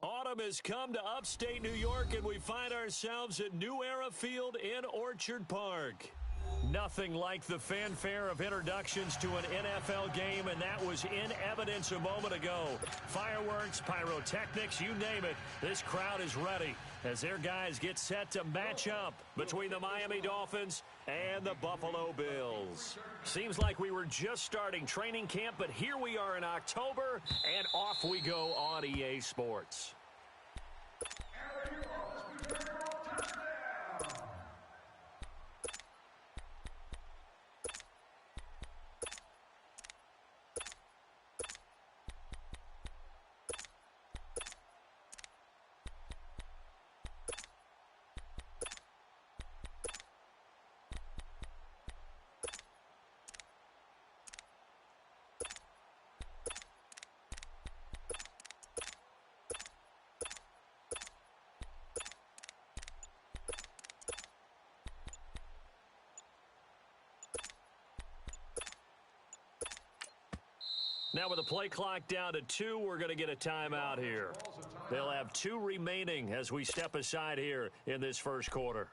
Autumn has come to upstate New York, and we find ourselves at New Era Field in Orchard Park. Nothing like the fanfare of introductions to an NFL game, and that was in evidence a moment ago. Fireworks, pyrotechnics, you name it. This crowd is ready as their guys get set to match up between the Miami Dolphins and the Buffalo Bills. Seems like we were just starting training camp, but here we are in October, and off we go on EA Sports. Now with the play clock down to 2, we're going to get a timeout here. They'll have 2 remaining as we step aside here in this first quarter.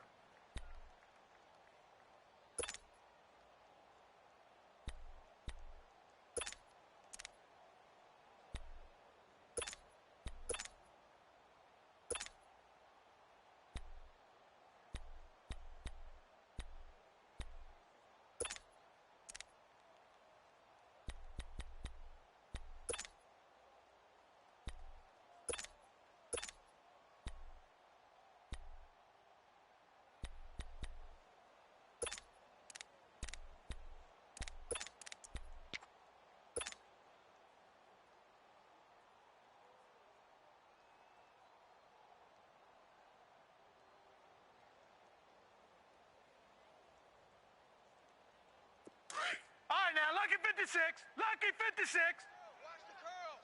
All right, now, lucky 56. Lucky 56. Watch the curls.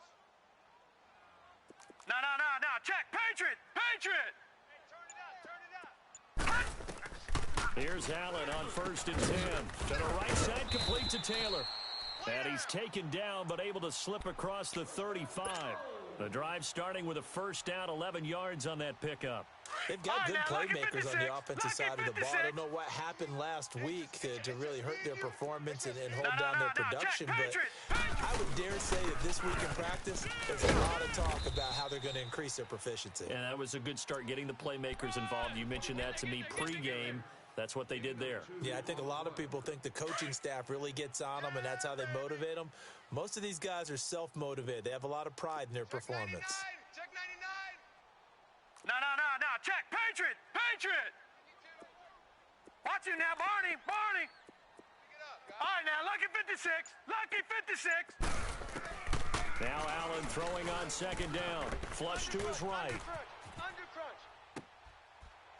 No. Check. Patriot. Patriot. Hey, turn it up. Here's Allen on 1st and 10. To the right side, complete to Taylor. And he's taken down, but able to slip across the 35. The drive starting with a first down, 11 yards on that pickup. They've got good playmakers on the offensive side of the ball. I don't know what happened last week to really hurt their performance and hold down their production, but I would dare say that this week in practice, there's a lot of talk about how they're going to increase their proficiency. And that was a good start, getting the playmakers involved. You mentioned that to me pregame. That's what they did there. Yeah, I think a lot of people think the coaching staff really gets on them, and that's how they motivate them. Most of these guys are self-motivated. They have a lot of pride in their performance. Check 99. No. Check. Patriot. Patriot. Watch it now, Barney. Barney. All right, now, lucky 56. Lucky 56. Now Allen throwing on 2nd down. Flush to his right. Under crunch.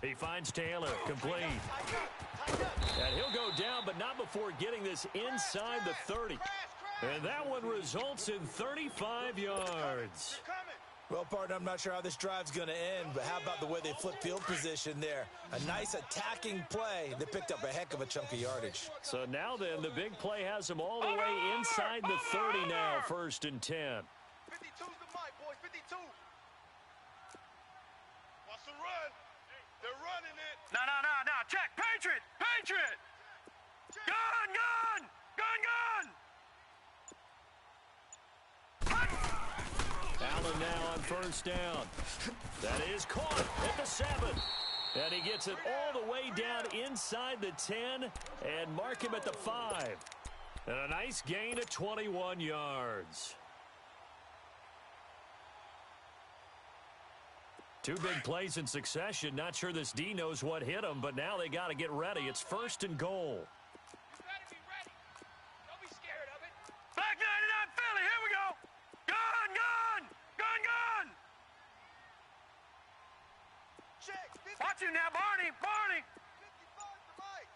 He finds Taylor, complete. And he'll go down, but not before getting this inside the 30. And that one results in 35 yards. Well, partner, I'm not sure how this drive's going to end, but how about the way they flip field position there? A nice attacking play that picked up a heck of a chunk of yardage. So now then, the big play has them all the way inside the 30 now, 1st and 10. 52's the mic, boys, 52. Watch the run. They're running it. No. Check. Patriot. Gun. Allen now on 1st down. That is caught at the 7. And he gets it all the way down inside the 10 and mark him at the 5. And a nice gain of 21 yards. Two big plays in succession. Not sure this D knows what hit him, but now they got to get ready. It's 1st and goal. You better be ready. Don't be scared of it. Back 99 Philly. Here we go. Gun. Check. Watch him now, Barney. 55 to Mike.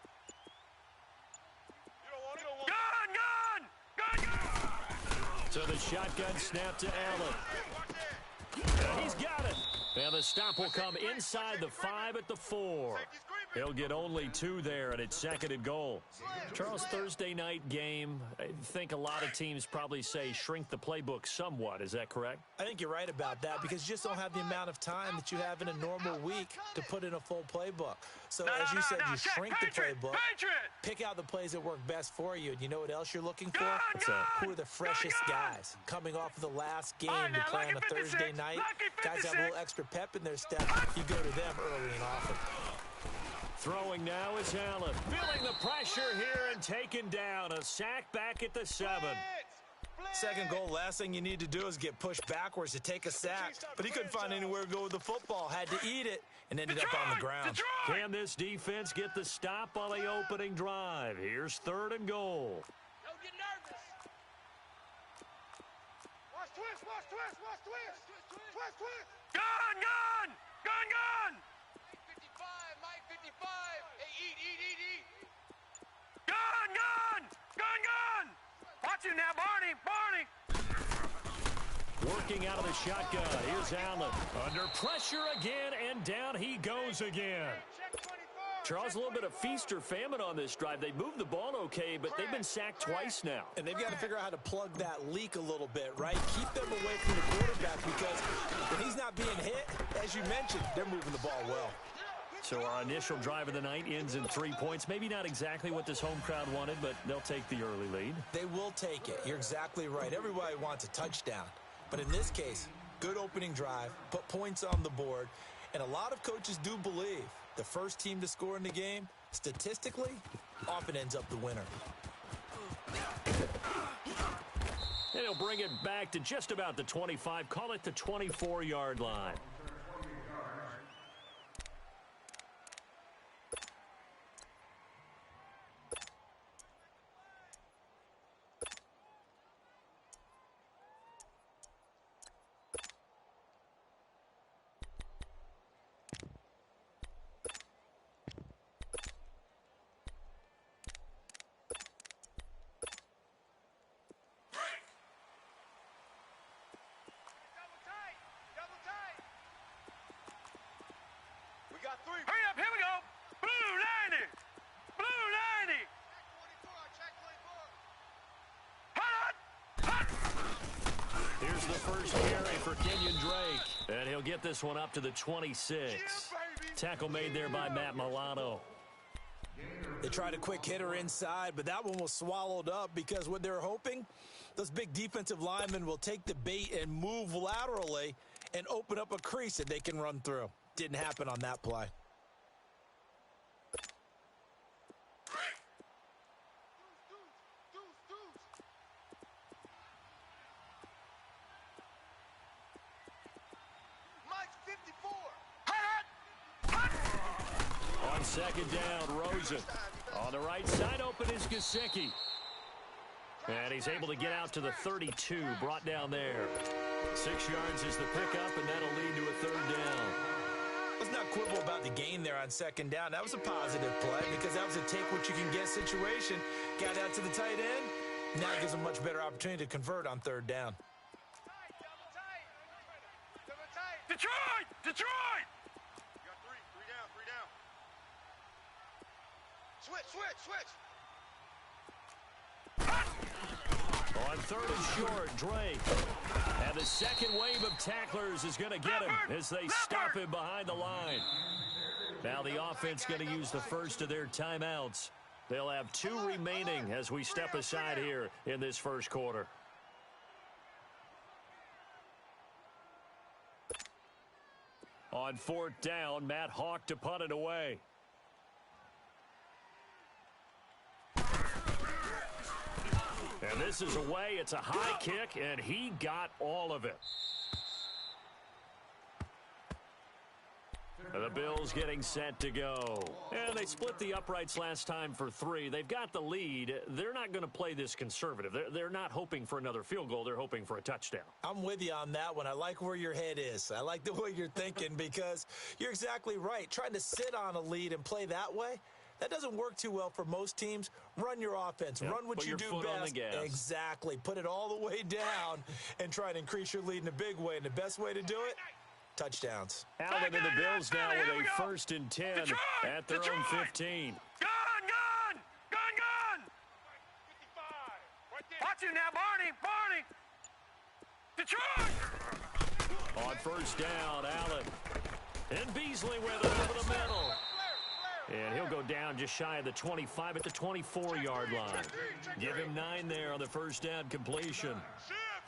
You don't want it. Gun. So the shotgun snap to Allen. And he's got it. And the stop will come inside the 5 at the 4. He'll get only 2 there, and it's 2nd and goal. Charles, Thursday night game, I think a lot of teams probably say shrink the playbook somewhat. Is that correct? I think you're right about that because you just don't have the amount of time that you have in a normal week to put in a full playbook. So as you said, you shrink the playbook, pick out the plays that work best for you. And you know what else you're looking for? Who are the freshest guys coming off of the last game to play on a Thursday night? Guys have a little extra pep in their step. You go to them early and often. Throwing now is Allen. Feeling the pressure here and taken down. A sack back at the 7. 2nd goal, last thing you need to do is get pushed backwards to take a sack. But he couldn't find anywhere to go with the football. Had to eat it and ended up on the ground. Can this defense get the stop on the opening drive? Here's 3rd and goal. Don't get nervous. Watch twist. Gun. Mike 55. Hey, eat. Gun. Watch him now, Barney. Working out of the shotgun. Here's Allen. Under pressure again, and down he goes again. Charles, a little bit of feast or famine on this drive. They moved the ball okay, but they've been sacked twice now. And they've got to figure out how to plug that leak a little bit, right? Keep them away from the quarterback because when he's not being hit, as you mentioned, they're moving the ball well. So our initial drive of the night ends in 3 points. Maybe not exactly what this home crowd wanted, but they'll take the early lead. They will take it. You're exactly right. Everybody wants a touchdown. But in this case, good opening drive, put points on the board, and a lot of coaches do believe the first team to score in the game, statistically, often ends up the winner. And he'll bring it back to just about the 25, call it the 24-yard line. Hurry up, here we go. Blue 90. Here's the first carry for Kenyon Drake. And he'll get this one up to the 26. Tackle made there by Matt Milano. They tried a quick hitter inside, but that one was swallowed up because what they're hoping, those big defensive linemen will take the bait and move laterally and open up a crease that they can run through. Didn't happen on that play. On 2nd down, Rosen. On the right side, open is Gesicki. And he's able to get out to the 32, brought down there. 6 yards is the pickup, and that'll lead to a 3rd down. Let's not quibble about the gain there on 2nd down. That was a positive play because that was a take-what-you-can-get situation. Got out to the tight end. Now it gives a much better opportunity to convert on 3rd down. Detroit! Detroit! You got three. Three down. Three down. Switch, switch, switch. On third and short, Drake. And the second wave of tacklers is going to get him as they stop him behind the line. Now the offense going to use the first of their timeouts. They'll have 2 remaining as we step aside here in this first quarter. On fourth down, Matt Hawk to punt it away. And this is away. It's a high kick, and he got all of it. The Bills getting set to go. And they split the uprights last time for 3. They've got the lead. They're not going to play this conservative. They're not hoping for another field goal. They're hoping for a touchdown. I'm with you on that one. I like where your head is. I like the way you're thinking because you're exactly right. Trying to sit on a lead and play that way, that doesn't work too well for most teams. Run your offense. Run what you do best. Exactly. Put it all the way down and try to increase your lead in a big way. And the best way to do it, touchdowns. Allen and the Bills now with a 1st and 10 at their own 15. Gun! Watch him now, Barney! Detroit! On first down, Allen. And Beasley with it over the middle. And he'll go down just shy of the 25 at the 24-yard line. Give him 9 there on the first down completion.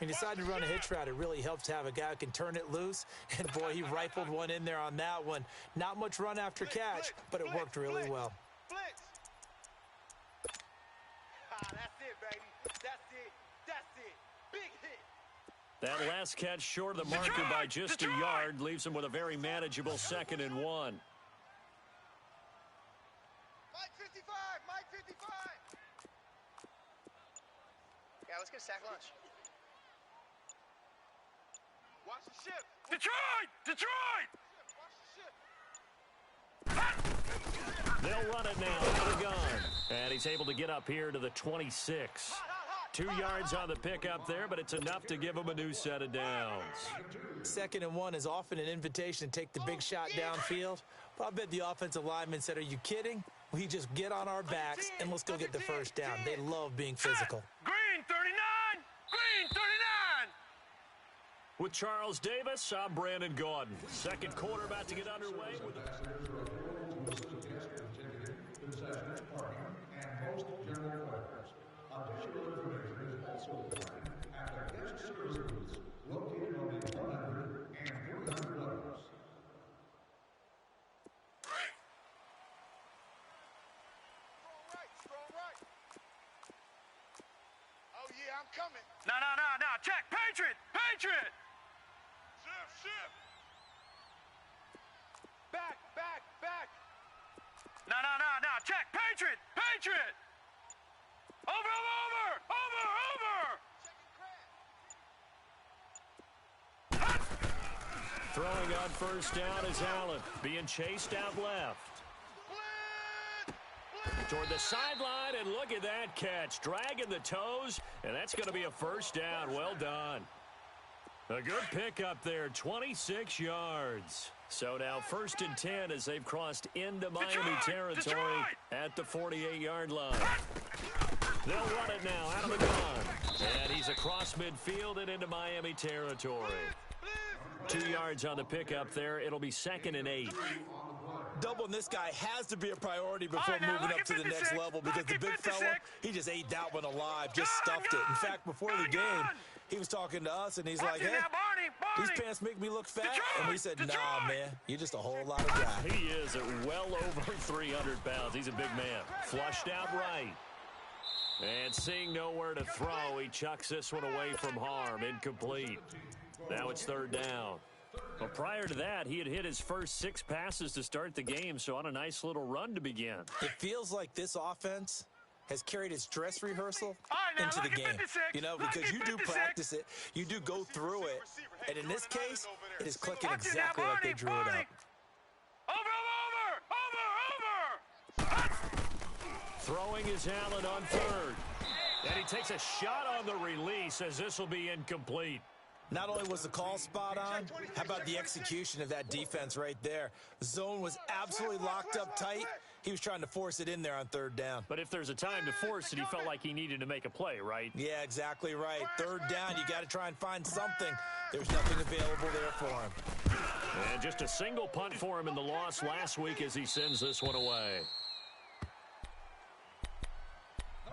He decided to run a hitch route. It really helps to have a guy who can turn it loose. And, boy, he rifled one in there on that one. Not much run after catch, but it worked really well. That's it, baby. That's it. Big hit. That last catch short of the marker by just a yard leaves him with a very manageable 2nd and 1. Mike 55. Yeah, let's get a sack lunch. Watch the ship. Detroit! They'll run it now out of the gun. And he's able to get up here to the 26. 2 yards on the pickup there, but it's enough to give him a new set of downs. 2nd and 1 is often an invitation to take the big shot downfield. But I bet the offensive lineman said, are you kidding? We just get on our backs and let's go get the first down. They love being physical. Green 39! With Charles Davis, I'm Brandon Gaudin. Second quarter about to get underway. Coming. No. Check. Patriot. Shift. Back. No. Check. Patriot. Over. Throwing on first down is Allen. Being chased out left. Toward the sideline, and look at that catch. Dragging the toes, and that's going to be a first down. Well done. A good pickup there, 26 yards. So now 1st and 10 as they've crossed into Miami territory at the 48-yard line. They'll run it now out of the gun. And he's across midfield and into Miami territory. 2 yards on the pickup there. It'll be 2nd and 8. Doubling this guy has to be a priority before moving up to the next level because the big fella, he just ate that one alive, just stuffed it. In fact, before the game, he was talking to us, and he's like, hey, these pants make me look fat. And we said, nah, man, you're just a whole lot of guy. He is at well over 300 pounds. He's a big man. Flushed out right. And seeing nowhere to throw, he chucks this one away from harm. Incomplete. Now it's 3rd down. But prior to that, he had hit his first 6 passes to start the game, so on a nice little run to begin. It feels like this offense has carried its dress rehearsal into the game. You know, because you do practice it, you do go through it, and in this case, it is clicking exactly like they drew it up. Over! Throwing is Allen on 3rd. And he takes a shot on the release as this will be incomplete. Not only was the call spot on, how about the execution of that defense right there? The zone was absolutely locked up tight. He was trying to force it in there on third down. But if there's a time to force it, he felt like he needed to make a play, right? Yeah, exactly right. Third down, you got to try and find something. There's nothing available there for him. And just a single punt for him in the loss last week as he sends this one away.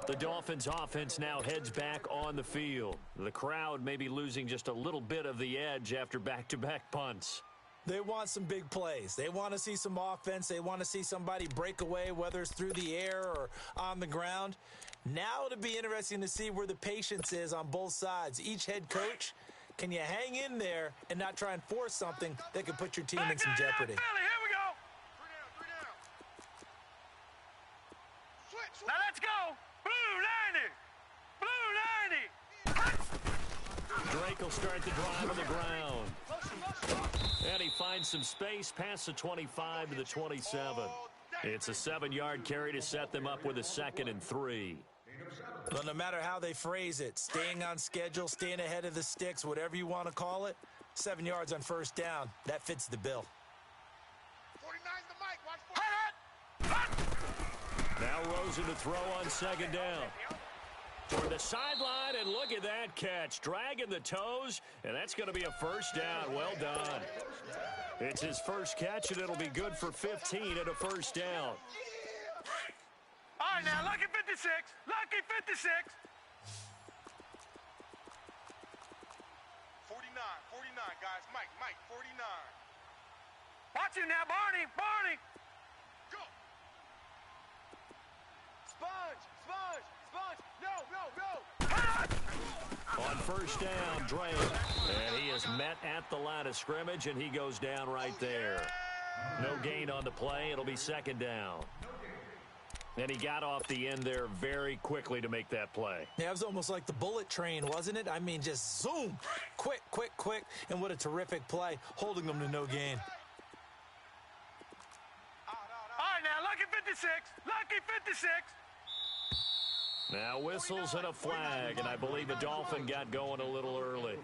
The Dolphins offense now heads back on the field. The crowd may be losing just a little bit of the edge after back-to-back punts. They want some big plays. They want to see some offense. They want to see somebody break away, whether it's through the air or on the ground. Now it'll be interesting to see where the patience is on both sides. Each head coach, can you hang in there and not try and force something that could put your team in some jeopardy? Here we go. Now let's go. Blue 90. Drake will start the drive on the ground. And he finds some space past the 25 to the 27. It's a 7-yard carry to set them up with a 2nd and 3. Well, no matter how they phrase it, staying on schedule, staying ahead of the sticks, whatever you want to call it, 7 yards on first down, that fits the bill. 49's the mic. Watch for it. Now Rosen to throw on 2nd down. For the sideline, and look at that catch. Dragging the toes, and that's going to be a first down. Well done. It's his first catch, and it'll be good for 15 and a first down. All right, now, lucky 56. Lucky 56. 49, guys. Mike, 49. Watch him now, Barney. Go. Sponge. No. On first down, Drake. And he is met at the line of scrimmage, and he goes down right there. No gain on the play. It'll be 2nd down. And he got off the end there very quickly to make that play. Yeah, it was almost like the bullet train, wasn't it? I mean, just zoom. Quick. And what a terrific play, holding them to no gain. All right, now, lucky 56. Lucky 56. Now whistles and a flag, and I believe the Dolphin got going a little early.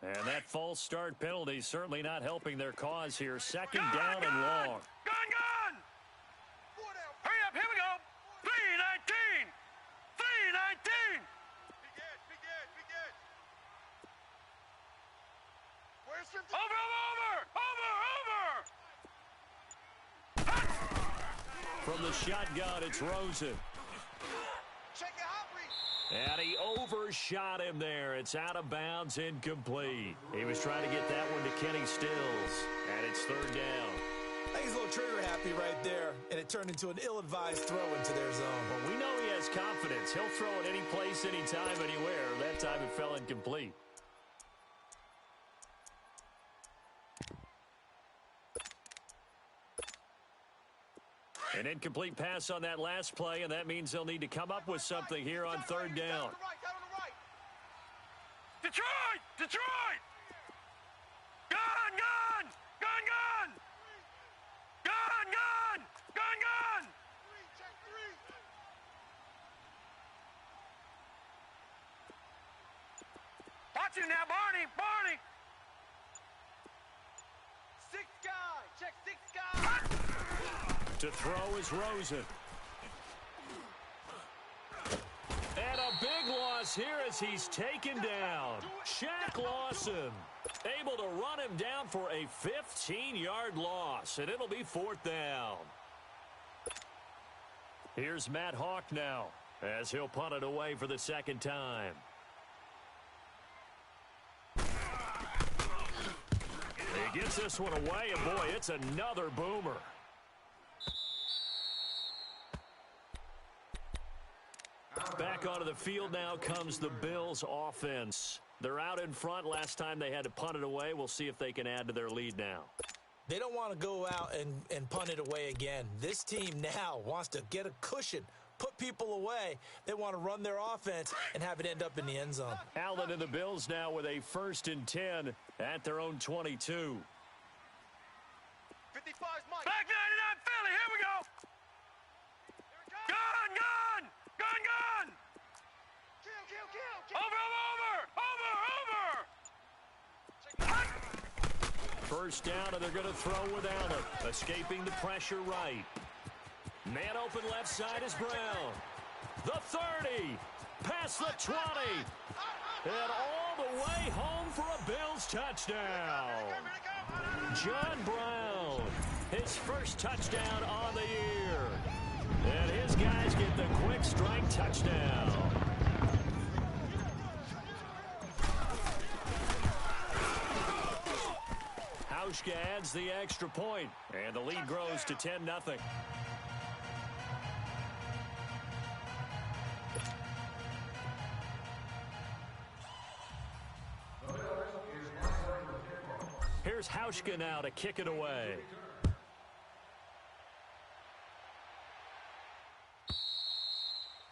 And that false start penalty certainly not helping their cause here. 2nd down and long. Gone! Hurry up, here we go. 3:19. 3:19. Be good. Where's your... Over! From the shotgun, it's Rosen. Check it out, And he overshot him there. It's out of bounds, incomplete. He was trying to get that one to Kenny Stills, and it's 3rd down. I think he's a little trigger happy right there, and it turned into an ill-advised throw into their zone. Well, we know he has confidence. He'll throw it any place, anytime, anywhere. That time it fell incomplete. An incomplete pass on that last play, and that means they'll need to come up with something here on 3rd down. Detroit! Gone! Watch him now, Barney! 6 guy! Check 6 guy! To throw is Rosen. And a big loss here as he's taken down. Shaq Lawson able to run him down for a 15-yard loss, and it'll be 4th down. Here's Matt Hawk now as he'll punt it away for the 2nd time. He gets this one away, and boy, it's another boomer. Back onto the field now comes the Bills offense. They're out in front. Last time they had to punt it away. We'll see if they can add to their lead now. They don't want to go out and punt it away again. This team now wants to get a cushion, put people away. They want to run their offense and have it end up in the end zone. Allen and the Bills now with a 1st and 10 at their own 22. 55's Mike. Back 99 Philly. Here we go. Gun, gun, gun, gun. Kill. Over. 1st down, and they're going to throw with Allen. Escaping the pressure right. Man open left side is Brown. The 30. Past the 20. And all the way home for a Bills touchdown. John Brown. His first touchdown on the year. And his guys get the quick strike touchdown. Hauschka adds the extra point, and the lead grows to 10-0. Here's Hauschka now to kick it away.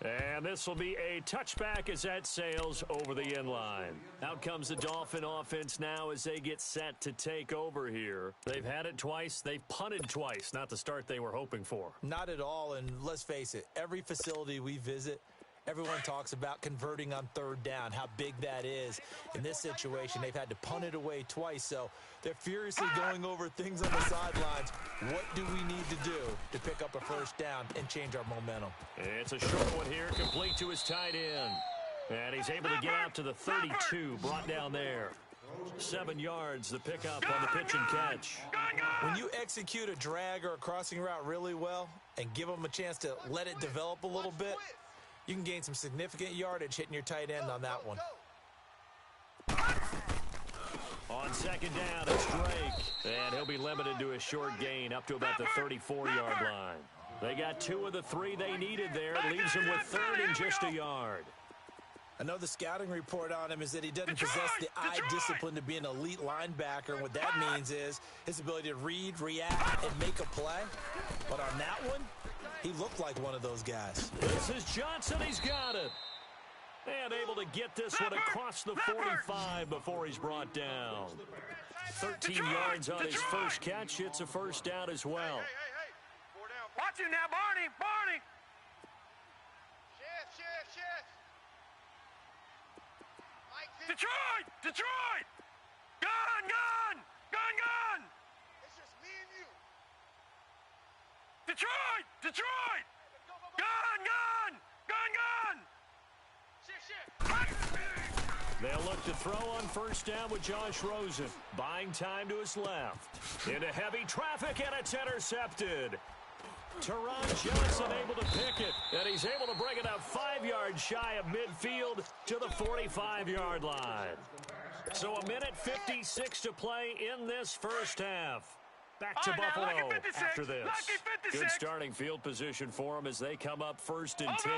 And this will be a touchback as that sails over the end line. Out comes the Dolphin offense now as they get set to take over here. They've had it twice. They've punted twice. Not the start they were hoping for. Not at all, and let's face it, every facility we visit, everyone talks about converting on 3rd down, how big that is. In this situation, they've had to punt it away twice, so they're furiously going over things on the sidelines. What do we need to do to pick up a 1st down and change our momentum? It's a short one here, complete to his tight end. And he's able to get out to the 32, brought down there. 7 yards, the pickup on the pitch and catch. When you execute a drag or a crossing route really well and give them a chance to let it develop a little bit, you can gain some significant yardage hitting your tight end on that one. On 2nd down, it's Drake. And he'll be limited to a short gain up to about the 34-yard line. They got 2 of the 3 they needed there. It leaves them with 3rd and just a yard. I know the scouting report on him is that he doesn't possess the eye discipline to be an elite linebacker. And what that means is his ability to read, react, and make a play. But on that one, he looked like one of those guys. This is Johnson. He's got it. And able to get this one across the 45 before he's brought down. 13 yards on his first catch. It's a 1st down as well. Hey. Watch him now, Barney. Shift. Detroit. Gun. It's just me and you. Detroit. Gun. Shift. They'll look to throw on 1st down with Josh Rosen. Buying time to his left. Into heavy traffic, and it's intercepted. Teron Johnson able to pick it, and he's able to bring it up 5 yards shy of midfield to the 45-yard line. So 1:56 to play in this 1st half. Back to Buffalo after this. Good starting field position for them as they come up 1st and 10.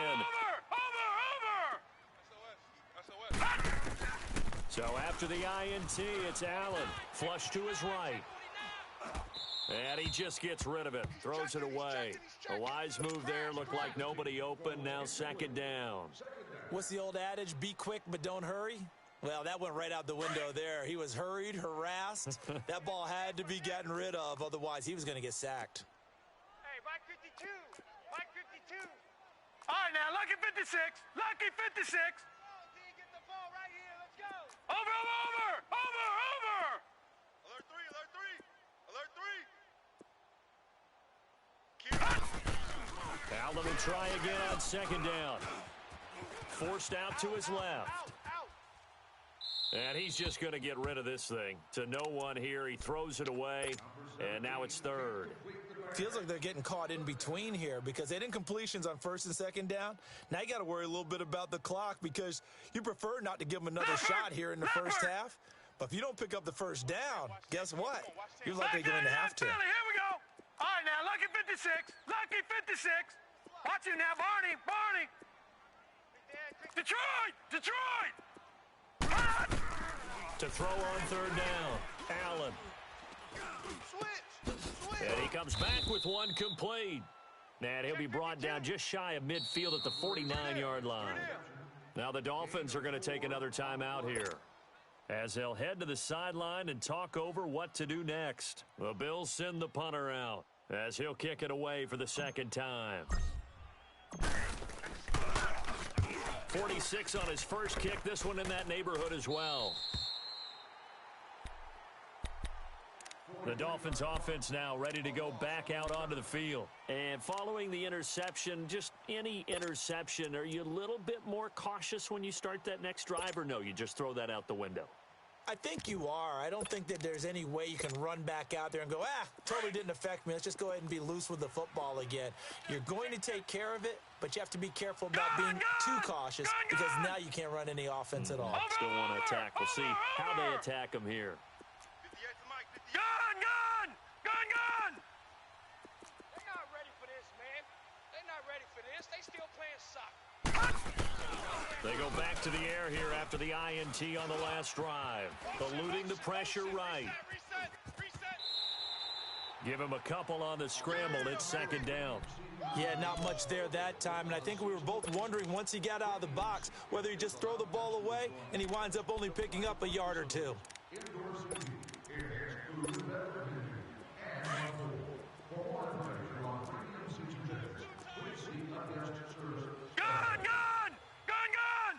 So after the INT, it's Allen. Flush to his right. And he just gets rid of it. Throws it away. A wise move there. Looked like nobody open. Now 2nd down. What's the old adage? Be quick, but don't hurry? Well, that went right out the window there. He was hurried, harassed. That ball had to be gotten rid of. Otherwise, he was going to get sacked. Hey, Mike 52. All right, now, Lucky 56. Get the ball right here. Let's go. Over. Alert 3. Allen will try again on 2nd down. Forced out to his left. And he's just going to get rid of this thing. To no one here. He throws it away, and now it's 3rd. Feels like they're getting caught in between here because they didn't completions on 1st and 2nd down. Now you got to worry a little bit about the clock because you prefer not to give them another shot here in the 1st half. But if you don't pick up the 1st down, guess what? You're likely going to have to. Here we go. All right, now, Lucky 56. Watch him now, Barney. Detroit. To throw on 3rd down, Allen. Switch. He comes back with one complete. And he'll be brought down just shy of midfield at the 49-yard line. Now the Dolphins are going to take another timeout here, as they'll head to the sideline and talk over what to do next. The Bills send the punter out as he'll kick it away for the second time. 46 on his first kick. This one in that neighborhood as well. The Dolphins offense now ready to go back out onto the field. And following the interception, just any interception, are you a little bit more cautious when you start that next drive, or no, you just throw that out the window? I think you are. I don't think that there's any way you can run back out there and go, totally didn't affect me. Let's just go ahead and be loose with the football again. You're going to take care of it, but you have to be careful about being too cautious because now you can't run any offense at all. Still want to attack. We'll see how they attack him here. Gun! They're not ready for this, man. They're not ready for this. They still playing soccer. They go back to the air here after the INT on the last drive. Eluding the pressure right. Reset. Give him a couple on the scramble. It's second down. Yeah, not much there that time, and I think we were both wondering once he got out of the box whether he just throw the ball away and he winds up only picking up a yard or two. Gun!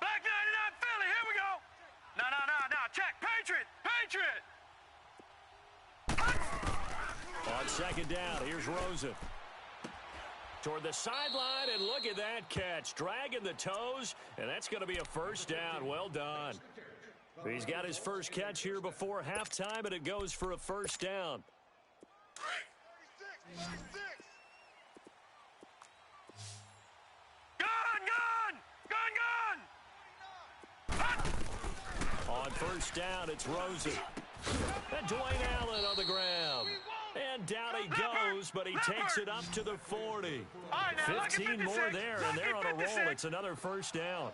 Black 99 Philly, here we go. No. Check. Patriot. On second down, here's Rosen. Toward the sideline, and look at that catch. Dragging the toes, and that's going to be a first down. Well done. He's got his first catch here before halftime, and it goes for a first down. 36. Gun! On first down, it's Rosen. And Dwayne Allen on the ground. And down he goes, but he takes it up to the 40. 15 more there, and they're on a roll. It's another first down.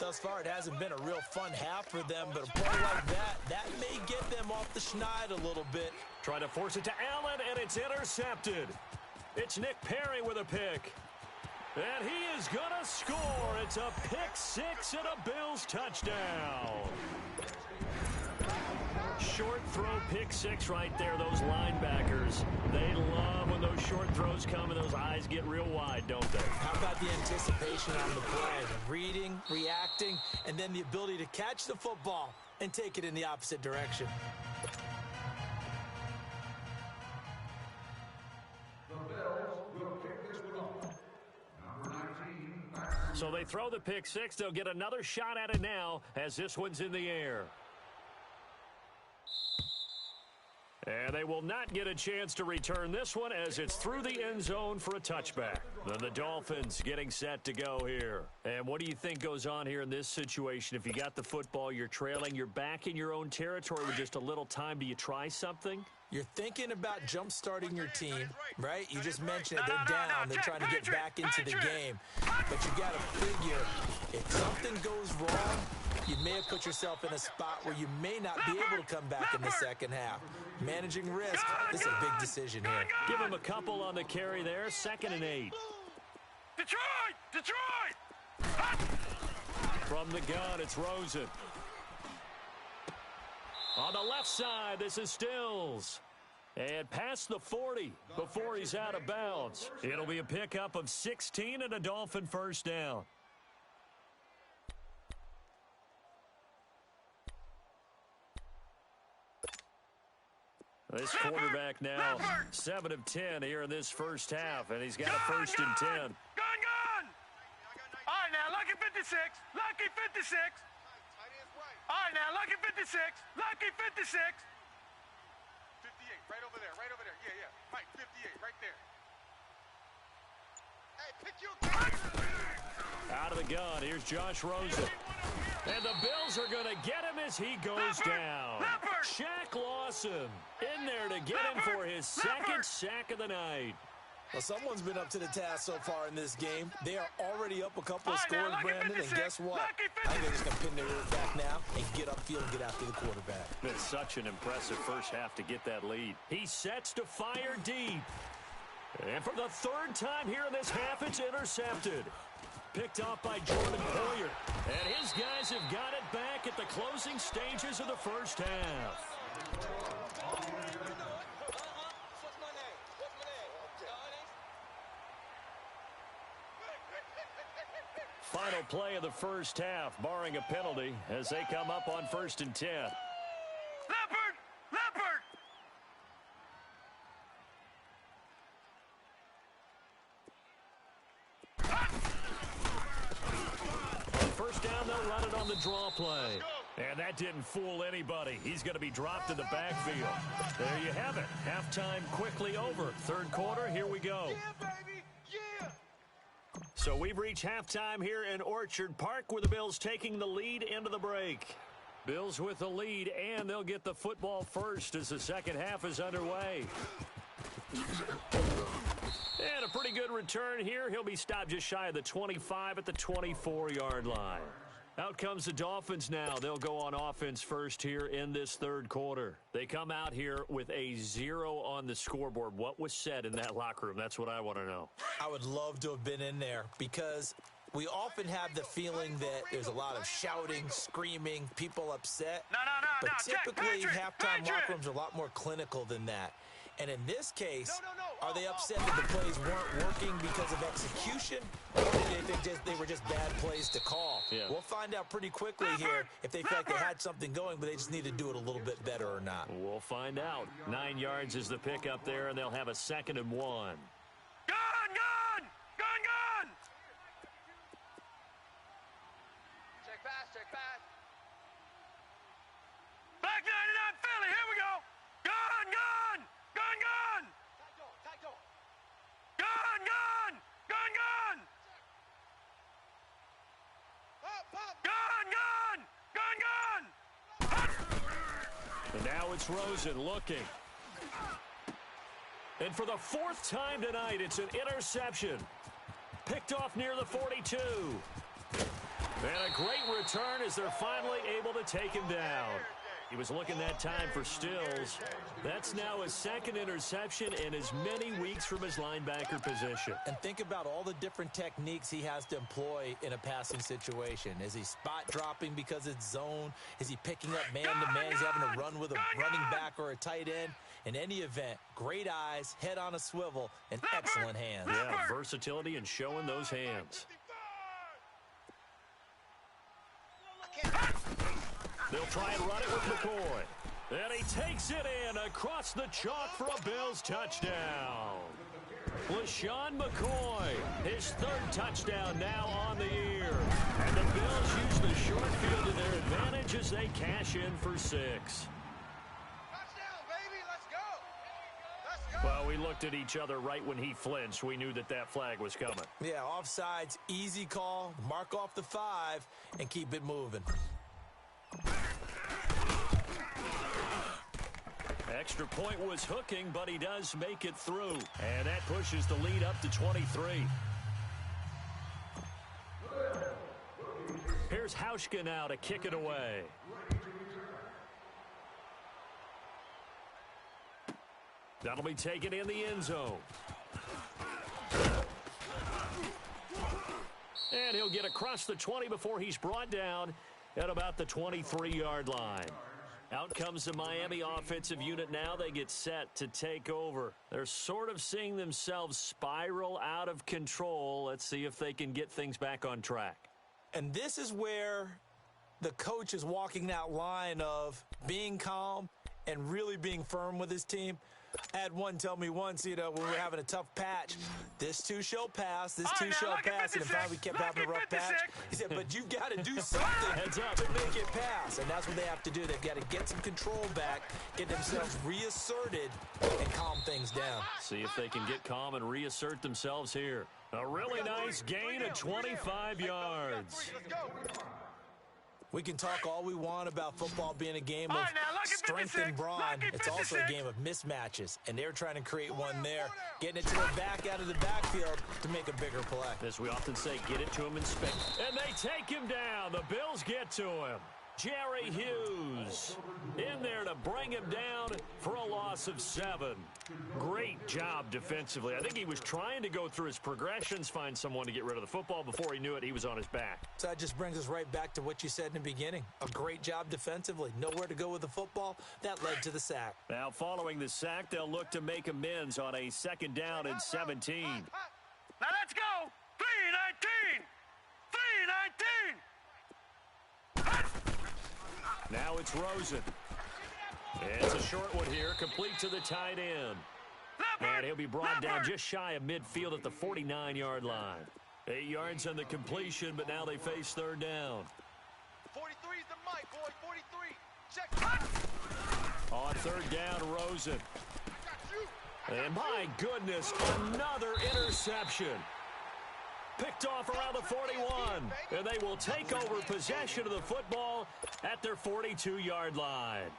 Thus far, it hasn't been a real fun half for them, but a play like that may get them off the schneid a little bit. Trying to force it to Allen, and it's intercepted. It's Nick Perry with a pick. And he is going to score. It's a pick six and a Bills touchdown. Short throw pick six right there. Those linebackers, they love when those short throws come and those eyes get real wide, don't they? How about the anticipation on the play? Reading, reacting, and then the ability to catch the football and take it in the opposite direction. So they throw the pick six. They'll get another shot at it now as this one's in the air. And they will not get a chance to return this one as it's through the end zone for a touchback. Then the Dolphins getting set to go here. And what do you think goes on here in this situation? If you got the football, you're trailing, you're back in your own territory with just a little time. Do you try something? You're thinking about jump-starting your team, right? You just mentioned it. They're down. They're trying to get back into the game. But you got to figure, if something goes wrong, you may have put yourself in a spot where you may not be able to come back in the second half. Managing risk, this is a big decision here. Give him a couple on the carry there. 2nd and 8. Detroit! From the gun, it's Rosen. On the left side, this is Stills. And past the 40 before he's out of bounds. It'll be a pickup of 16 and a Dolphin first down. This quarterback now 7 of 10 here in this first half, and he's got a 1st and 10. Gun! All right, now, lucky 56. Lucky 56. All right, now, lucky 56. Lucky 56. 58, right over there. Yeah. Mike, 58, right there. Hey, pick your gun. Out of the gun, here's Josh Rosen. And the Bills are going to get him as he goes down. Shaq Lawson in there to get him for his second sack of the night. Well, someone's been up to the task so far in this game. They are already up a couple of scores, Brandon, and guess what? I think they're just going to pin their ear back now and get upfield and get after the quarterback. It's such an impressive first half to get that lead. He sets to fire deep. And for the third time here in this half, it's intercepted. Picked off by Jordan Poyer. And his guys have got it back at the closing stages of the first half. Final play of the first half, barring a penalty, as they come up on 1st and 10. Leopard! Leopard! On first down, they'll run it on the draw play. And that didn't fool anybody. He's going to be dropped in the backfield. There you have it. Halftime quickly over. Third quarter, here we go. Yeah, baby! Yeah! So we've reached halftime here in Orchard Park, where the Bills taking the lead into the break. Bills with the lead, and they'll get the football first as the second half is underway. And a pretty good return here. He'll be stopped just shy of the 25 at the 24-yard line. Out comes the Dolphins now. They'll go on offense first here in this third quarter. They come out here with a 0 on the scoreboard. What was said in that locker room? That's what I want to know. I would love to have been in there because we often have the feeling that there's a lot of shouting, screaming, people upset. But typically, halftime locker rooms are a lot more clinical than that. And in this case, are they upset that the plays weren't working because of execution, or did they think they were just bad plays to call? Yeah. We'll find out pretty quickly here if they feel like they had something going, but they just need to do it a little bit better or not. We'll find out. 9 yards is the pick up there, and they'll have a 2nd and 1. Gun! Gun! Gun! Gun! Check pass, check pass. Back 99 Philly, here we go! Gun! Gun! Gun! Gun! Tight door. Gun! Gun! Gun! Gun! Pop! Gun! Gun! Gun! Gun! And now it's Rosen looking. And for the 4th time tonight, it's an interception. Picked off near the 42. And a great return as they're finally able to take him down. He was looking that time for Stills. That's now his 2nd interception in as many weeks from his linebacker position. And think about all the different techniques he has to employ in a passing situation. Is he spot dropping because it's zone? Is he picking up man-to-man? Is he having to run with a running back or a tight end? In any event, great eyes, head on a swivel, and excellent hands. Yeah, versatility and showing those hands. They'll try and run it with McCoy. And he takes it in across the chalk for a Bills touchdown. LaShawn McCoy, his 3rd touchdown now on the year. And the Bills use the short field to their advantage as they cash in for 6. Touchdown, baby. Let's go. Well, we looked at each other right when he flinched. We knew that that flag was coming. Yeah, offsides, easy call, mark off the 5, and keep it moving. Extra point was hooking, but he does make it through. And that pushes the lead up to 23. Here's Hauschka now to kick it away. That'll be taken in the end zone. And he'll get across the 20 before he's brought down at about the 23-yard line. Out comes the Miami offensive unit now. They get set to take over. They're sort of seeing themselves spiral out of control. Let's see if they can get things back on track. And this is where the coach is walking that line of being calm and really being firm with his team. I had one tell me once, when we were having a tough patch, this too shall pass, this too shall pass, and finally we kept having a rough patch. He said, but you've got to do something to make it pass, and that's what they have to do. They've got to get some control back, get themselves reasserted, and calm things down. See if they can get calm and reassert themselves here. A really nice gain of 25 yards. We can talk all we want about football being a game of All right, now, lucky strength 56, and brawn. lucky It's also a 56. game of mismatches, and they're trying to create one there, getting it to their back out of the backfield to make a bigger play. As we often say, get it to him in space. And they take him down. The Bills get to him. Jerry Hughes in there to bring him down for a loss of 7. Great job defensively. I think he was trying to go through his progressions, find someone to get rid of the football. Before he knew it, he was on his back. So that just brings us right back to what you said in the beginning. A great job defensively. Nowhere to go with the football. That led to the sack. Now, following the sack, they'll look to make amends on a 2nd down and 17. Now let's go. 3-19. 3-19. Now it's Rosen. It's a short one here, complete to the tight end. And he'll be brought down just shy of midfield at the 49-yard line. 8 yards on the completion, but now they face 3rd down. 43 is the mic, boy. 43. Check. On 3rd down, Rosen. And my goodness, another interception. Picked off around the 41, and they will take over possession of the football at their 42-yard line.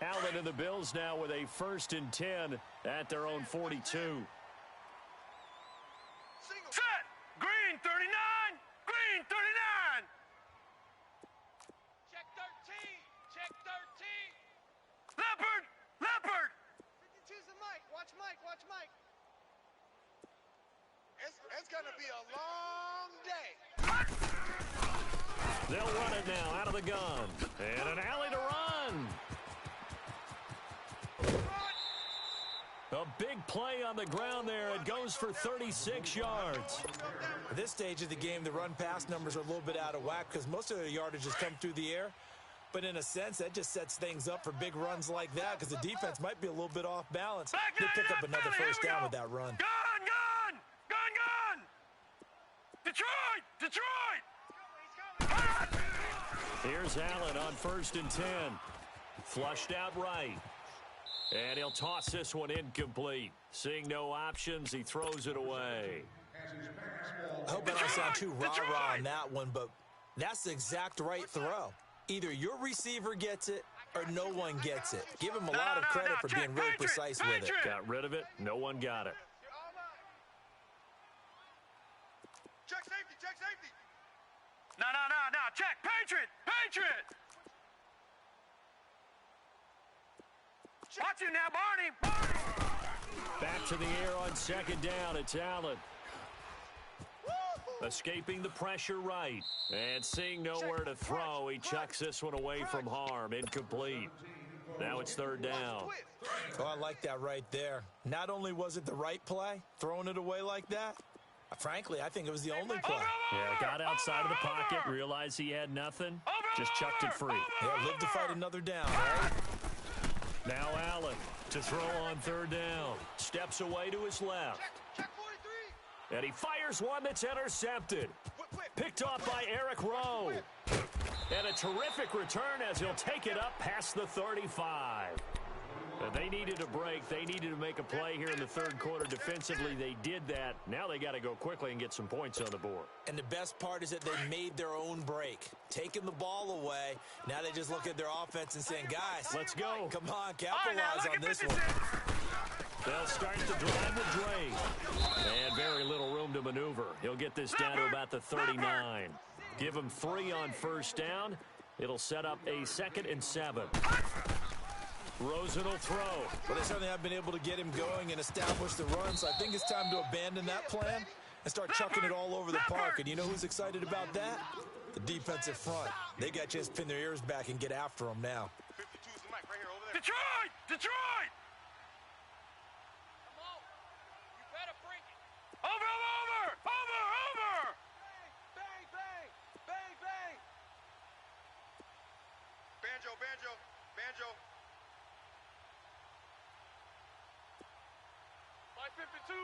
Allen and the Bills now with a 1st and 10 at their own 42. Set. Green 39. Green 39. Check 13. Check 13. Leopard. Leopard. 52's the mic. Watch Mike. Watch Mike. It's going to be a long day. They'll run it now out of the gun. And an alley to run. A big play on the ground there. It goes for 36 yards. At this stage of the game, the run-pass numbers are a little bit out of whack because most of their yardage has come through the air. But in a sense, that just sets things up for big runs like that because the defense might be a little bit off balance. They pick up another 1st down with that run. Gun, gun. Gun, gun. Detroit. Detroit. Here's Allen on 1st and 10. Flushed out right. And he'll toss this one incomplete. Seeing no options, he throws it away. I hope I don't sound too rah-rah on that one, but that's the exact right throw. Either your receiver gets it or no one gets it. Give him a lot of credit for being really precise with it. Got rid of it. No one got it. Check safety. Check safety. No. Check. Patriot. Patriot. Watch him now, Barney. Barney. Back to the air on 2nd down. It's Allen. Escaping the pressure right. And seeing nowhere to throw, he chucks this one away from harm. Incomplete. Now it's 3rd down. Oh, I like that right there. Not only was it the right play, throwing it away like that, frankly, I think it was the only play. Yeah, got outside of the pocket, realized he had nothing, just chucked it free. Yeah, live to fight another down, right? Now Allen to throw on 3rd down. Steps away to his left. Check 43. And he fires one that's intercepted. Picked off by Eric Rowe. And a terrific return as he'll take it up past the 35. They needed a break. They needed to make a play here in the 3rd quarter. Defensively, they did that. Now they got to go quickly and get some points on the board. And the best part is that they made their own break. Taking the ball away. Now they just look at their offense and saying, guys, let's go. Come on, capitalize on this one. They'll start the drive with Dre. And very little room to maneuver. He'll get this down to about the 39. Give him 3 on 1st down. It'll set up a 2nd and 7. Rosen will throw. Well, they certainly have been able to get him going and establish the run, so I think it's time to abandon that plan and start chucking it all over the park. And you know who's excited about that? The defensive front. They got to just pin their ears back and get after them now. 52's the mic right here over there. Detroit. Detroit. Come on. You better bring it. Over. Bang, bang. Bang, bang. Banjo. My 52.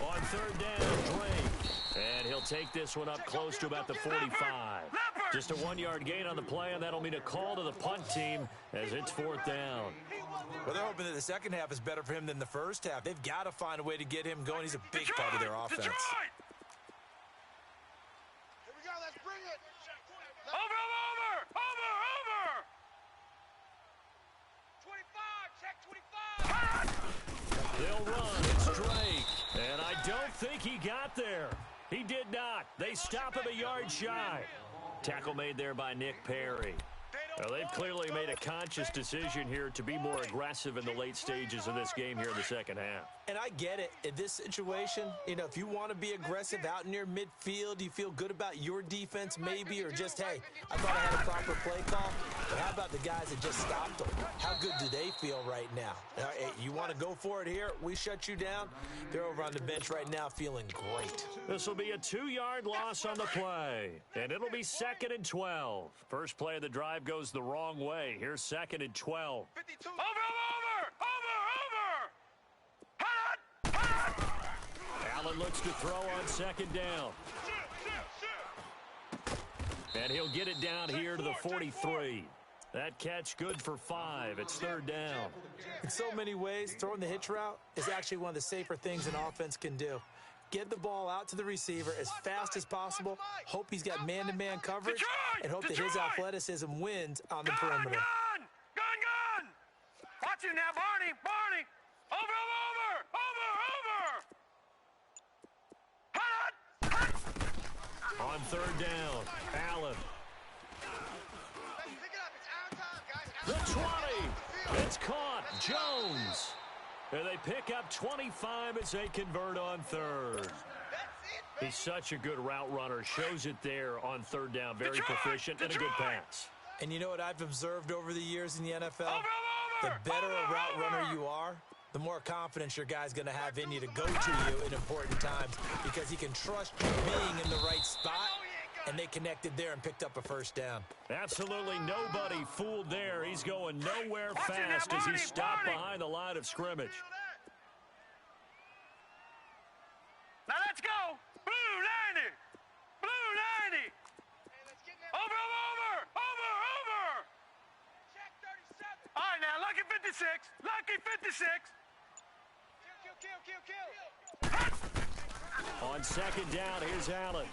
On 3rd down, Drake. And he'll take this one up close to about the 45. Just a 1-yard gain on the play, and that'll mean a call to the punt team as it's 4th down. Well, they're hoping that the second half is better for him than the first half. They've got to find a way to get him going. He's a big part of their offense. Detroit. They'll run straight. And I don't think he got there. He did not. They stop him a yard shy. Tackle made there by Nick Perry. Well, they've clearly made a conscious decision here to be more aggressive in the late stages of this game here in the second half. And I get it. In this situation, if you want to be aggressive out near midfield, you feel good about your defense maybe, or just, hey, I thought I had a proper play call. But how about the guys that just stopped them? How good do they feel right now? Hey, you want to go for it here? We shut you down. They're over on the bench right now feeling great. This will be a 2-yard loss on the play, and it'll be 2nd and 12. First play of the drive goes the wrong way. Here's 2nd and 12. 52. Over! Hot! Allen looks to throw on 2nd down. And he'll get it down here to the 43. That catch good for 5. It's 3rd down. In so many ways, throwing the hitch route is actually one of the safer things an offense can do. Get the ball out to the receiver as fast as possible, hope he's got man-to-man coverage, and hope that his athleticism wins on the perimeter. Gun! Watch him now, Barney! Over! Hot! On 3rd down, Allen. Pick it up. It's our time, guys. The 20. It's caught. Jones. And they pick up 25 as they convert on 3rd. He's such a good route runner. Shows it there on 3rd down. Very proficient and a good pass. And you know what I've observed over the years in the NFL? The better a route runner you are, the more confidence your guy's going to have in you to go to you in important times, because he can trust you being in the right spot, and they connected there and picked up a 1st down. Absolutely nobody fooled there. He's going nowhere fast as he stopped behind the line of scrimmage. Now let's go! Blue 90! Over! Check 37. All right, now, lucky 56! Kill. On 2nd down, here's Allen.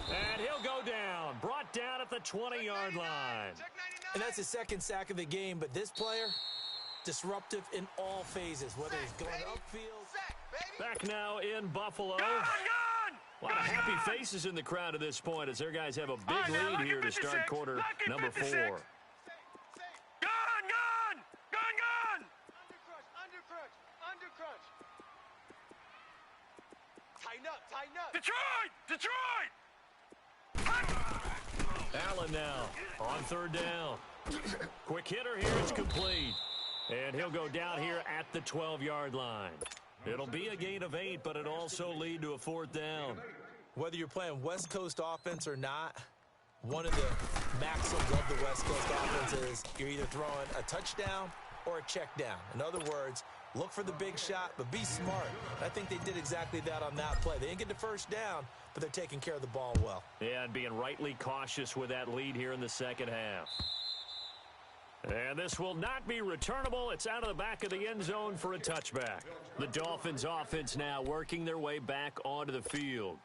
And he'll go down. Brought down at the 20-yard line. And that's his 2nd sack of the game, but this player, disruptive in all phases, whether he's going upfield. Back now in Buffalo. Gun! A lot of happy faces in the crowd at this point as their guys have a big lead here to start quarter number 4. Gun! Under crunch. Tighten up. Detroit! Allen now on 3rd down. Quick hitter here. It's complete. And he'll go down here at the 12-yard line. It'll be a gain of 8, but it'll also lead to a 4th down. Whether you're playing West Coast offense or not, one of the maxims of the West Coast offense is you're either throwing a touchdown or a check down. In other words, look for the big shot, but be smart. And I think they did exactly that on that play. They didn't get the 1st down, but they're taking care of the ball well. Yeah, and being rightly cautious with that lead here in the second half. And this will not be returnable. It's out of the back of the end zone for a touchback. The Dolphins offense now working their way back onto the field.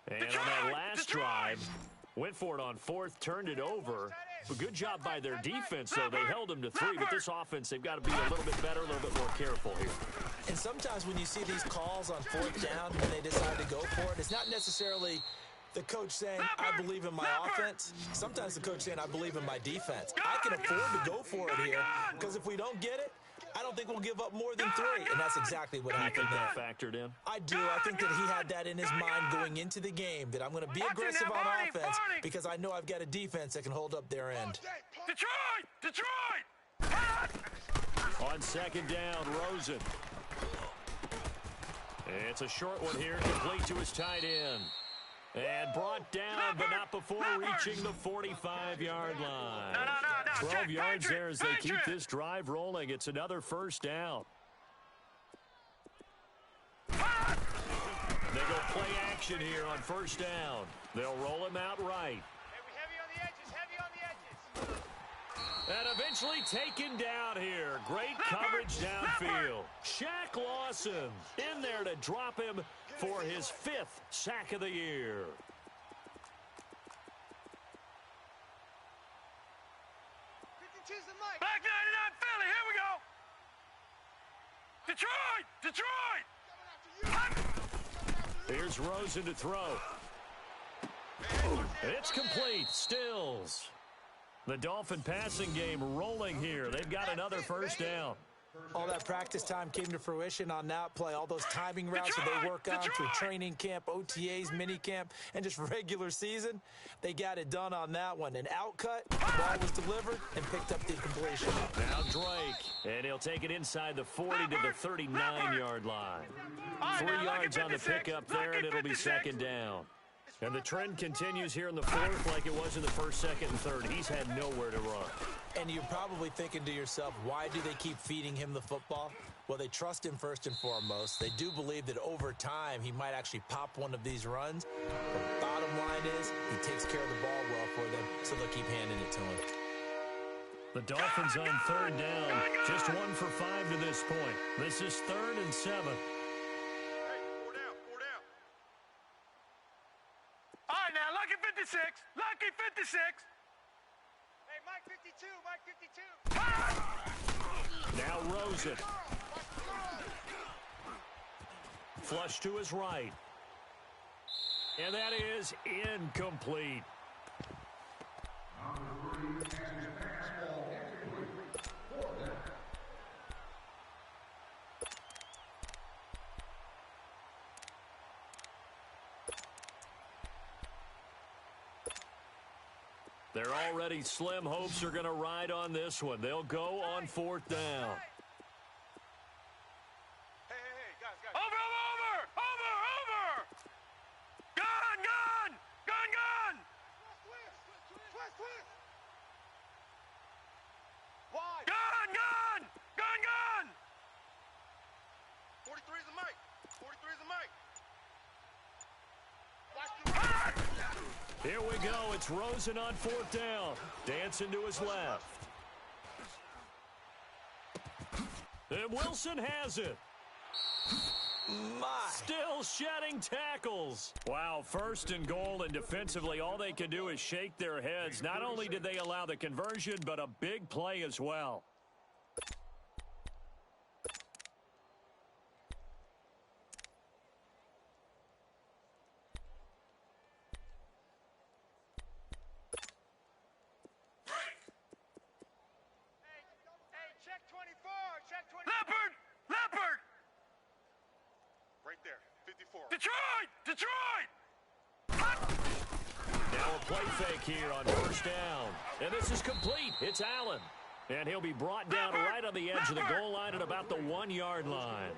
And on that last drive, went for it on 4th, turned it over. But good job by their defense, though. They held them to 3, but this offense, they've got to be a little bit better, a little bit more careful here. And sometimes when you see these calls on 4th down, when they decide to go for it, it's not necessarily the coach saying, I believe in my offense. Sometimes the coach saying, I believe in my defense. I can afford to go for it here, because if we don't get it, I don't think we'll give up more than 3. And that's exactly what happened that there. factored in? I do. I think that he had that in his mind going into the game, that I'm going to be aggressive on offense because I know I've got a defense that can hold up their end. Detroit! On 2nd down, Rosen. It's a short one here, complete to his tight end. And brought down, but not before reaching the 45-yard line. 12 yards there as they keep this drive rolling. It's another 1st down. They go play action here on 1st down. They'll roll him out right. Heavy on the edges. And eventually taken down here. Great coverage downfield. Shaq Lawson in there to drop him for his 5th sack of the year. Black 99 Philly, here we go. Detroit! Detroit! Here's Rosen to throw. It's complete. Stills. The Dolphin passing game rolling here. They've got another first down. All that practice time came to fruition on that play. All those timing routes that they work on through training camp, OTAs, mini camp, and just regular season, they got it done on that one. An outcut, ball was delivered, and picked up the completion. Now Drake, and he'll take it inside the 40 to the 39-yard line. 3 yards on the pickup there, and it'll be second down. And the trend continues here in the fourth like it was in the first, second, and third. He's had nowhere to run. And you're probably thinking to yourself, why do they keep feeding him the football? Well, they trust him first and foremost. They do believe that over time he might actually pop one of these runs. But bottom line is he takes care of the ball well for them, so they'll keep handing it to him. The Dolphins on third down, just 1 for 5 to this point. This is 3rd and 7. Hey, 4 down, 4 down. All right, now, lucky 56. Lucky 56. Hey, Mike 52, Mike 52. Now Rosen. Flush to his right. And that is incomplete. They're already slim hopes are going to ride on this one. They'll go on 4th down. Hey, guys. Over! Gun! Twist. Wide. Gun! 43's the mic. 43's the mic. Here we go. It's Rosen on 4th down. Dancing to his left. And Wilson has it. Still shedding tackles. Wow, 1st and goal, and defensively all they can do is shake their heads. Not only did they allow the conversion, but a big play as well. Hey, check 24, check 24. Leopard! Right there, 54. Detroit! Now a play fake here on 1st down. And this is complete. It's Allen. And he'll be brought down right on the edge of the goal line at about the 1-yard line.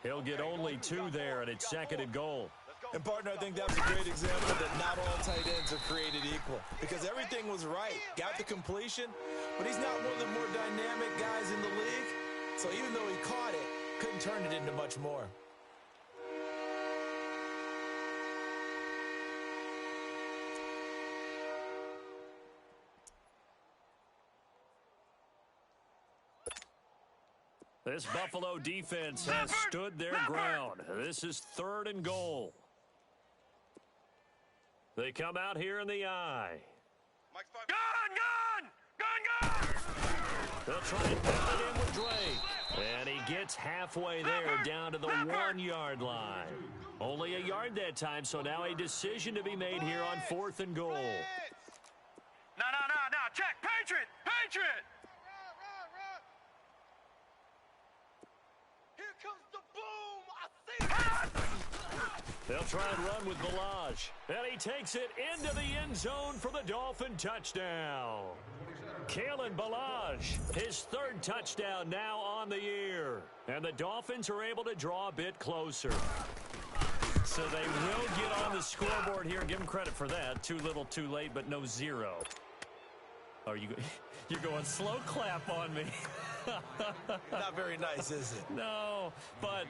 He'll get only 2 there, and it's 2nd and goal. And, partner, I think that was a great example that not all tight ends are created equal. Because everything was right. Got the completion, but he's not one of the more dynamic guys in the league. So even though he caught it, couldn't turn it into much more. This Buffalo defense has stood their ground. This is 3rd and goal. They come out here in the eye. Mike's 5. Gun! They'll try and pound it in with Drake. And he gets halfway there down to the 1-yard line. Only a yard that time, so now a decision to be made here on 4th and goal. No. Check. Patriot! Run. Here comes the boom. I see it. They'll try and run with Balaj. And he takes it into the end zone for the Dolphin touchdown. Kalen Balaj, his 3rd touchdown now on the year. And the Dolphins are able to draw a bit closer. So they will get on the scoreboard here. Give them credit for that. Too little, too late, but no 0. Oh, you're going slow clap on me. Not very nice, is it? No, but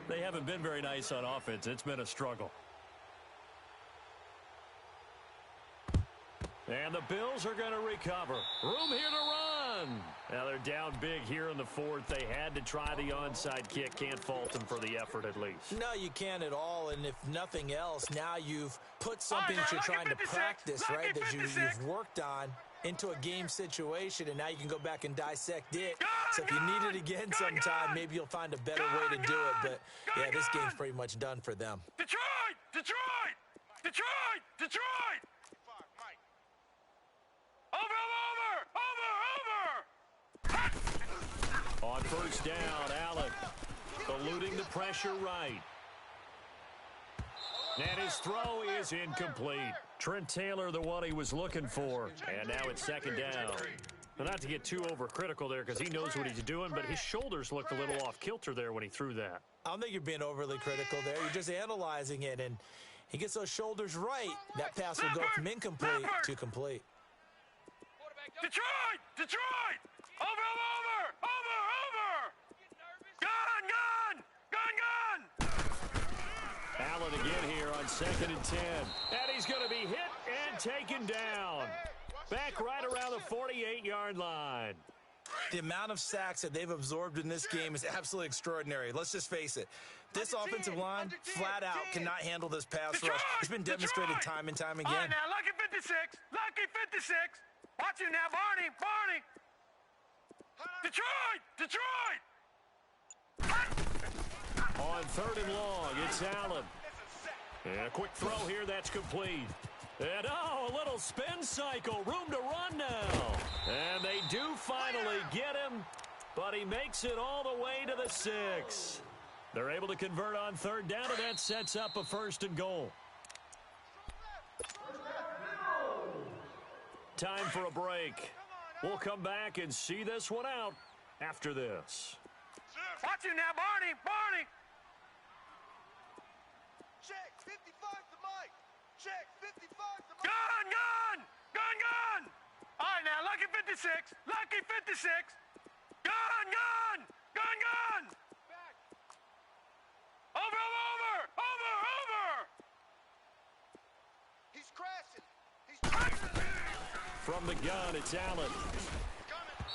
they haven't been very nice on offense. It's been a struggle. And the Bills are going to recover. Room here to run. Now they're down big here in the 4th. They had to try the onside kick. Can't fault them for the effort at least. No, you can't at all. And if nothing else, now you've put something that you're trying to practice, right, that you've worked on into a game situation, and now you can go back and dissect it. So if you need it again sometime, maybe you'll find a better way to do it. But, yeah, this game's pretty much done for them. Detroit! Detroit! Detroit! Detroit! Over! On first down, Allen eluding the pressure right. And his throw is incomplete. Trent Taylor, the one he was looking for. And now it's second down. Now, not to get too overcritical there because he knows what he's doing, but his shoulders looked a little off kilter there when he threw that. I don't think you're being overly critical there. You're just analyzing it, and he gets those shoulders right. That pass will go from incomplete to complete. Detroit! Detroit! Over! Gun! Allen again here on 2nd and 10. And he's going to be hit and taken down. Back right around the 48-yard line. The amount of sacks that they've absorbed in this game is absolutely extraordinary. Let's just face it. This offensive line, flat out, cannot handle this pass rush. It's been demonstrated time and time again. All right, now, lucky 56. Lucky 56. Watch him now, Barney. Detroit! Detroit! On 3rd and long, it's Allen. And a quick throw here that's complete. And, a little spin cycle. Room to run now. And they do finally get him, but he makes it all the way to the 6. They're able to convert on 3rd down, and that sets up a 1st and goal. Time for a break. We'll come back and see this one out after this. Watch him now, Barney. Check, 55 to Mike. Check, 55 to Mike. Gun! All right, now, lucky 56. Lucky 56. Gun! Back. Over! He's crashing. From the gun, it's Allen.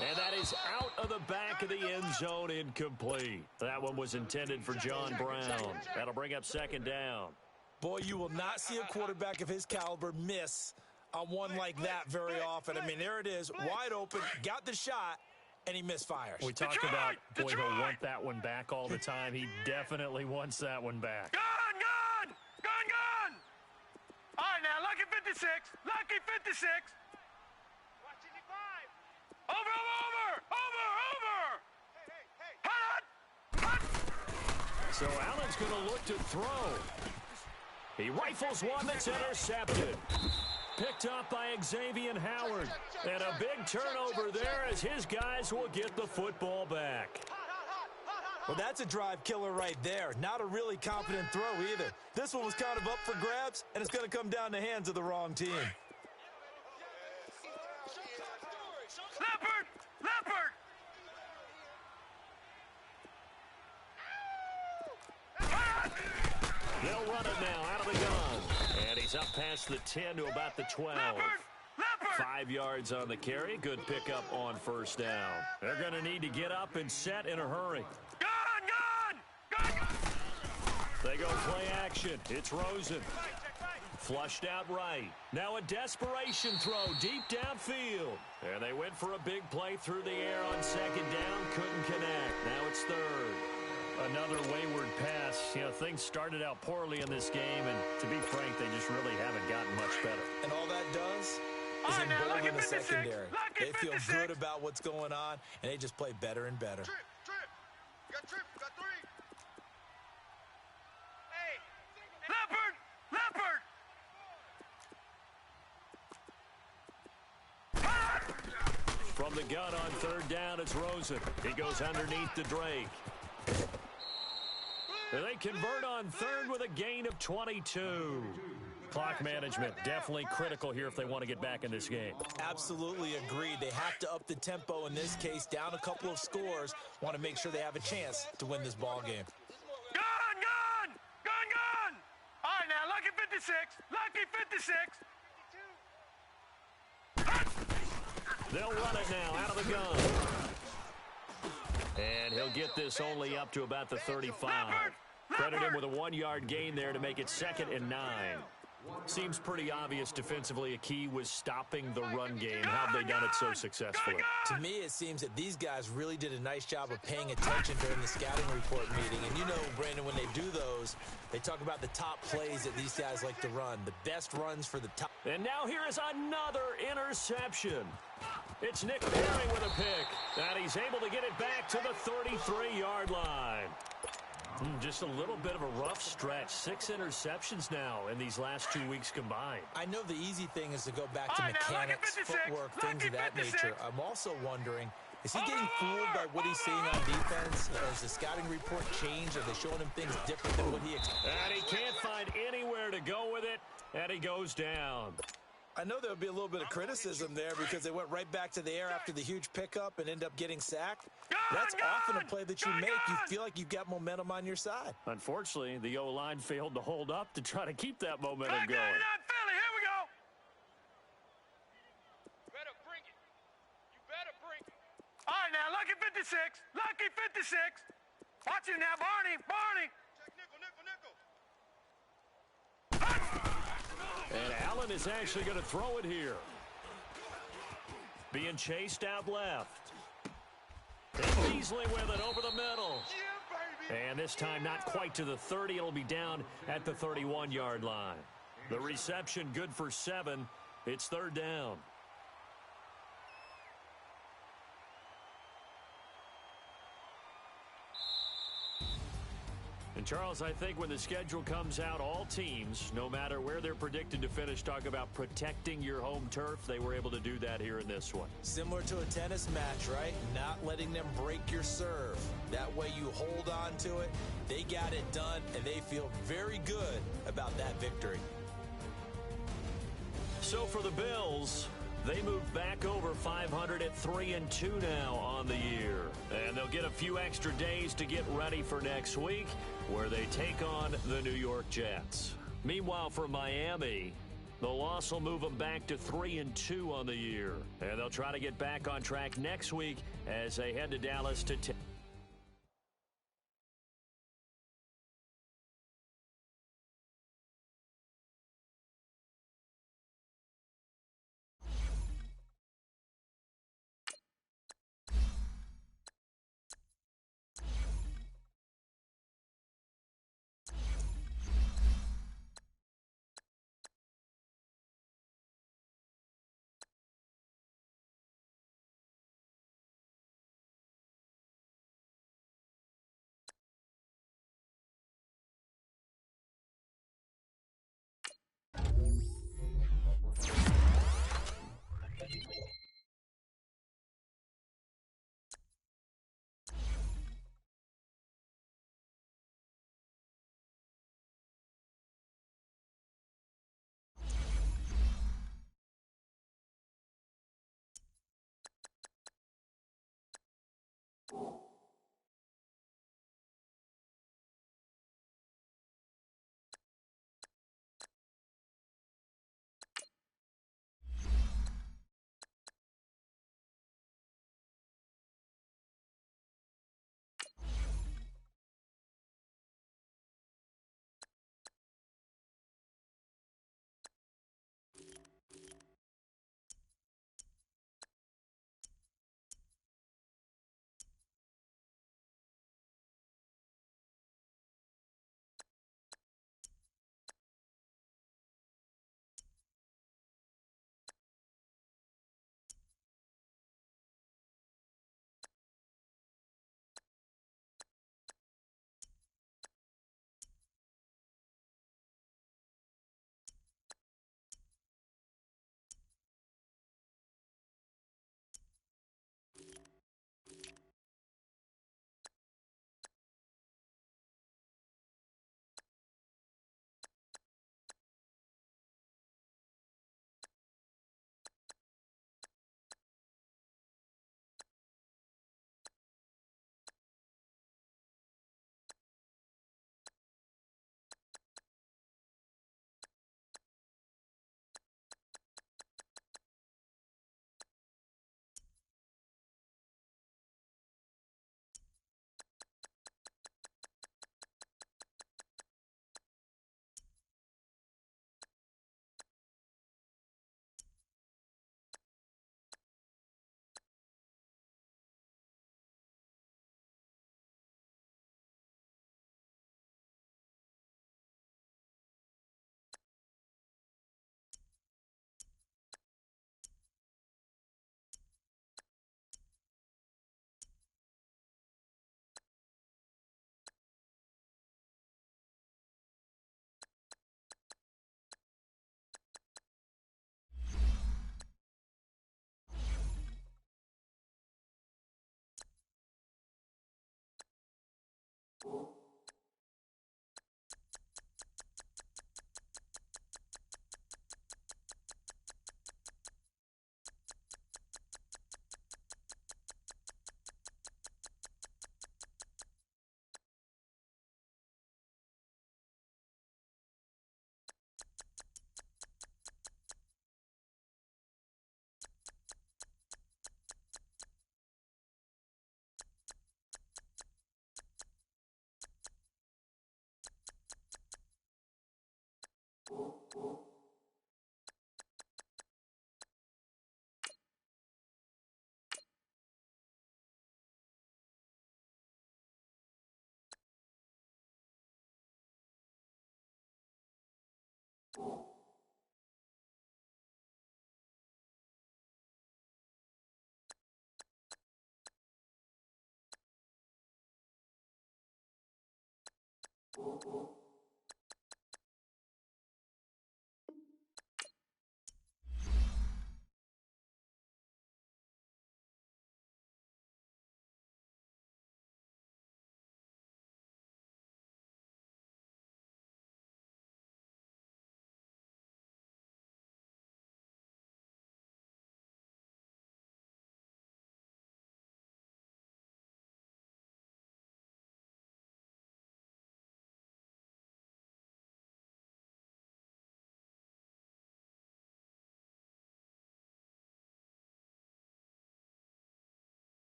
And that is out of the back of the end zone, incomplete. That one was intended for John Brown. That'll bring up 2nd down. Boy, you will not see a quarterback of his caliber miss on one like that very often. I mean, there it is, wide open, got the shot, and he misfires. We talk about, boy, he'll want that one back all the time. He definitely wants that one back. Gun! All right, now, lucky 56. Lucky 56. Watch 85. Over! So Allen's going to look to throw. He rifles one that's intercepted. Picked up by Xavier Howard. And a big turnover there as his guys will get the football back. Well, that's a drive killer right there. Not a really confident throw either. This one was kind of up for grabs, and it's going to come down the hands of the wrong team. Leopard! They'll run it now out of the gun. And he's up past the 10 to about the 12. 5 yards on the carry. Good pickup on 1st down. They're going to need to get up and set in a hurry. Gun! They go play action. It's Rosen. Flushed out right. Now a desperation throw deep downfield. And they went for a big play through the air on 2nd down. Couldn't connect. Now it's 3rd. Another wayward pass. Things started out poorly in this game, and to be frank, they just really haven't gotten much better. And all that does is embolden the secondary. They feel good about what's going on, and they just play better and better. Trip. You got 3. Hey, Leopard! From the gun on 3rd down, it's Rosen. He goes underneath to Drake. And they convert on 3rd with a gain of 22. Clock management definitely critical here if they want to get back in this game. Absolutely agreed. They have to up the tempo in this case, down a couple of scores. Want to make sure they have a chance to win this ball game. Gun! All right, now, lucky 56. Lucky 56. They'll run it now out of the gun. And he'll get this only up to about the 35. Credit him with a 1-yard gain there to make it 2nd and 9. Seems pretty obvious defensively a key was stopping the run game. How have they done it so successfully? To me, it seems that these guys really did a nice job of paying attention during the scouting report meeting. And you know, Brandon, when they do those, they talk about the top plays that these guys like to run, the best runs for the top. And now here is another interception. It's Nick Perry with a pick, and he's able to get it back to the 33-yard line. Just a little bit of a rough stretch. 6 interceptions now in these last 2 weeks combined. I know the easy thing is to go back to mechanics, footwork, things of that nature. I'm also wondering, is he getting fooled by what he's seeing on defense? Has the scouting report changed? Are they showing him things different than what he expected? And he can't find anywhere to go with it, and he goes down. I know there'll be a little bit of criticism there because they went right back to the air after the huge pickup and end up getting sacked. That's often a play that you make. You feel like you've got momentum on your side. Unfortunately, the O-line failed to hold up to try to keep that momentum going. Philly, here we go. Better bring it. You better bring it. All right, now, lucky 56. Lucky 56. Watch it now, Barney. Barney. Check nickel, nickel, nickel. And Allen is actually going to throw it here. Being chased out left. And Beasley with it over the middle. Yeah, baby. And this time not quite to the 30. It'll be down at the 31-yard line. The reception good for 7. It's 3rd down. And, Charles, I think when the schedule comes out, all teams, no matter where they're predicted to finish, talk about protecting your home turf. They were able to do that here in this one. Similar to a tennis match, right? Not letting them break your serve. That way you hold on to it. They got it done, and they feel very good about that victory. So for the Bills, they move back over 500 at 3-2 now on the year. And they'll get a few extra days to get ready for next week, where they take on the New York Jets. Meanwhile, for Miami, the loss will move them back to 3-2 on the year. And they'll try to get back on track next week as they head to Dallas to take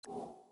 Mike.